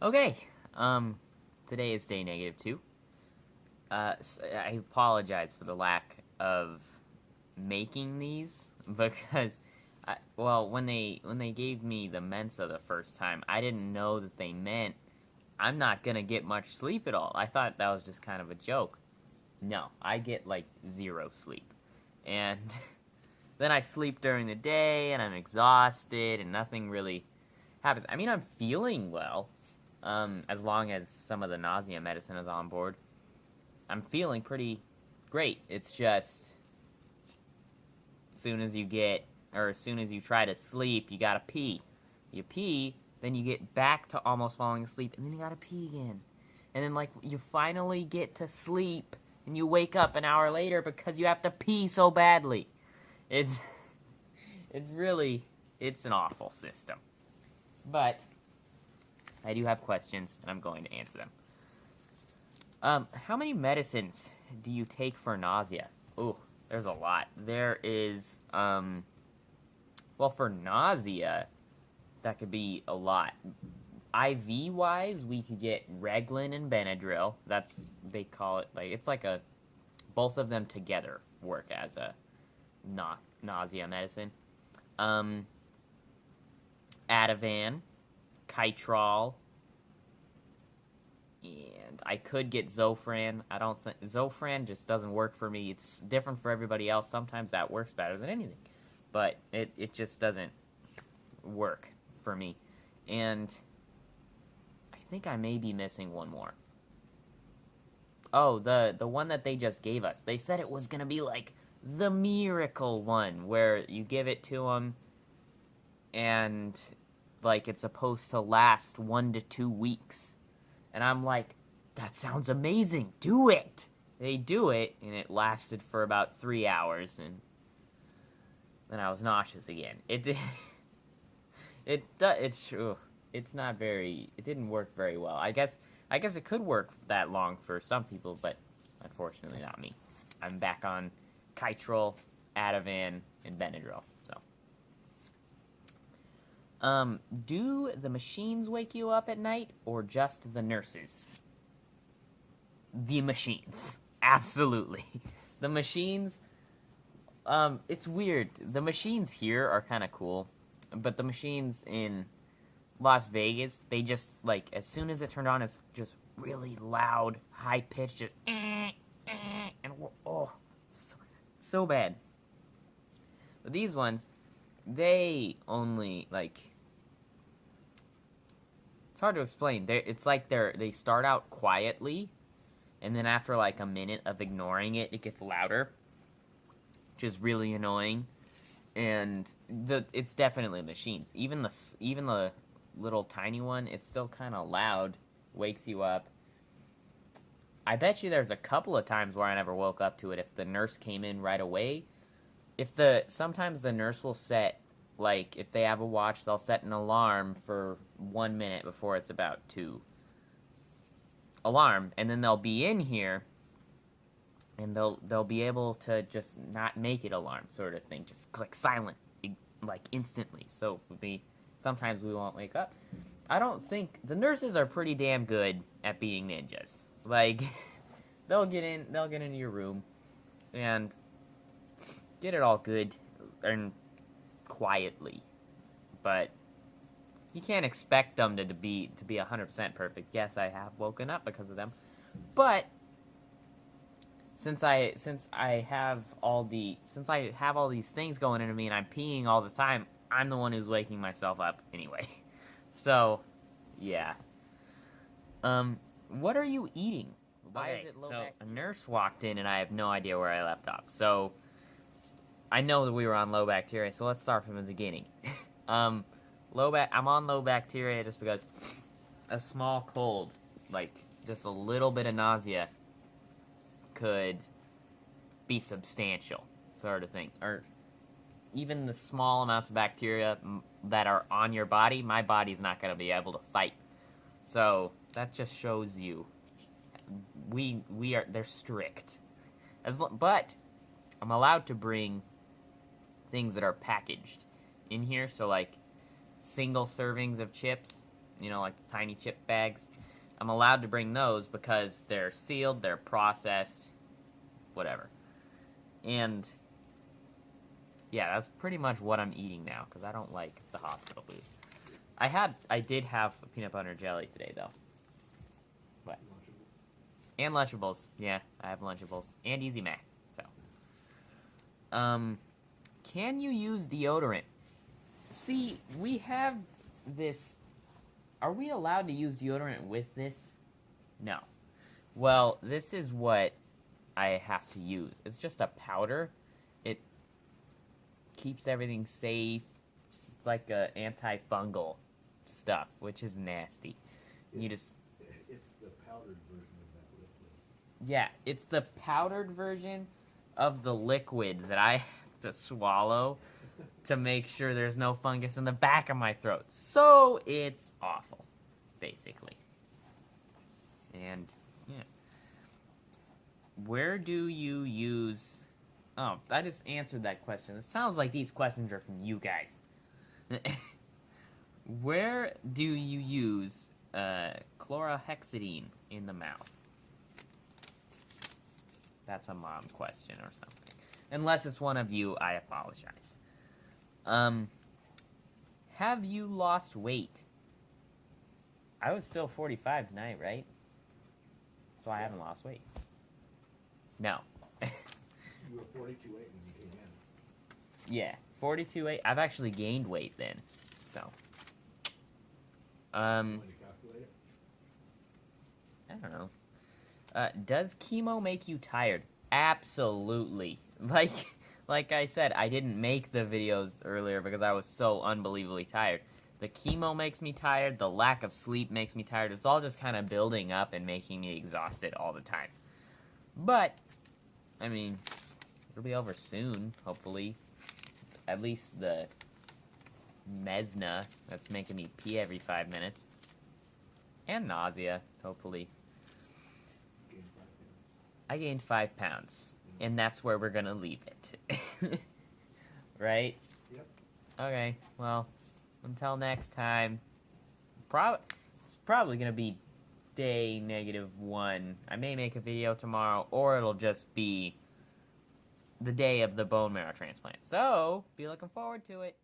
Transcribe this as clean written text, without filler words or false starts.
Okay, today is day -2. I apologize for the lack of making these because, when they gave me the Mensa the first time, I didn't know that they meant I'm not gonna get much sleep at all. I thought that was just kind of a joke. No, I get like 0 sleep, and then I sleep during the day, and I'm exhausted, and nothing really happens. I mean, I'm feeling well, as long as some of the nausea medicine is on board. I'm feeling pretty great. It's just, as soon as you try to sleep, you gotta pee. You pee, then you get back to almost falling asleep, and then you gotta pee again. And then, you finally get to sleep, and you wake up an hour later because you have to pee so badly. It's, it's an awful system. But I do have questions, and I'm going to answer them. How many medicines do you take for nausea? Ooh, there's a lot. There is, for nausea, that could be a lot. IV-wise, we could get Reglan and Benadryl. They call it, it's like both of them together work as a nausea medicine. Ativan, Kytrol, and I could get Zofran. I don't think Zofran just doesn't work for me. It's different for everybody else. Sometimes that works better than anything, but it just doesn't work for me. And I think I may be missing one more. Oh, the one that they just gave us. They said it was gonna be like the miracle one where you give it to them and it's supposed to last 1 to 2 weeks. And I'm like, that sounds amazing. Do it. They do it, and it lasted for about 3 hours, and then I was nauseous again. It didn't work very well. I guess it could work that long for some people, but unfortunately not me. I'm back on Kytrol, Ativan, and Benadryl. Do the machines wake you up at night, or just the nurses? The machines. Absolutely. The machines, it's weird. The machines here are kind of cool, but the machines in Las Vegas, they just, as soon as it turned on, it's just really loud, high-pitched, just, and, so bad. But these ones, they only, it's hard to explain. It's like they start out quietly, and then after a minute of ignoring it, it gets louder, which is really annoying. And it's definitely machines. Even the little tiny one, it's still kind of loud, wakes you up. I bet you there's a couple of times where I never woke up to it if the nurse came in right away. Sometimes the nurse will set, if they have a watch, they'll set an alarm for 1 minute before it's about to alarm, and then they'll be in here, and they'll be able to just not make it alarm, sort of thing. Just click silent, instantly. So sometimes we won't wake up. I don't think the nurses are pretty damn good at being ninjas. They'll get into your room and get it all good and quietly, but you can't expect them to be 100% perfect. Yes, I have woken up because of them, but since I have all these things going into me and I'm peeing all the time, I'm the one who's waking myself up anyway. So, yeah. What are you eating? Why is it low back? A nurse walked in and I have no idea where I left off. So I know that we were on low bacteria, so let's start from the beginning. I'm on low bacteria just because a small cold, just a little bit of nausea, could be substantial, sort of thing. Or even the small amounts of bacteria that are on your body, my body's not going to be able to fight. So that just shows you, they're strict. But I'm allowed to bring things that are packaged in here, so single servings of chips you know, like the tiny chip bags. I'm allowed to bring those because they're sealed, they're processed, whatever. And yeah, that's pretty much what I'm eating now because I don't like the hospital food. I did have a peanut butter jelly today though. What? Lunchables. And Lunchables. Yeah, I have Lunchables and Easy Mac. So, can you use deodorant? See, we have this. Are we allowed to use deodorant with this? No. Well, this is what I have to use. It's just a powder. It keeps everything safe. It's like a antifungal stuff, which is nasty. You just It's the powdered version of that liquid. yeah, it's the powdered version of the liquid that I have to swallow to make sure there's no fungus in the back of my throat. So it's awful, basically. And yeah. Where do you use... Oh, I just answered that question. It sounds like these questions are from you guys. Where do you use chlorhexidine in the mouth? That's a mom question or something. Unless it's one of you, I apologize. Have you lost weight? I was still 45 tonight, right? So I haven't lost weight. No. You were 42.8 when you came in. Yeah, 42.8. I've actually gained weight then. So. When you calculate it? I don't know. Does chemo make you tired? Absolutely. Like I said, I didn't make the videos earlier because I was so unbelievably tired. The chemo makes me tired. The lack of sleep makes me tired. It's all just kind of building up and making me exhausted all the time. But, I mean, it'll be over soon, hopefully. At least the Mesna that's making me pee every 5 minutes. And nausea, hopefully. Gained 5 pounds. I gained 5 pounds. And that's where we're gonna leave it. Right? Yep. Okay, well, until next time. It's probably gonna be day -1. I may make a video tomorrow, or it'll just be the day of the bone marrow transplant. So, be looking forward to it.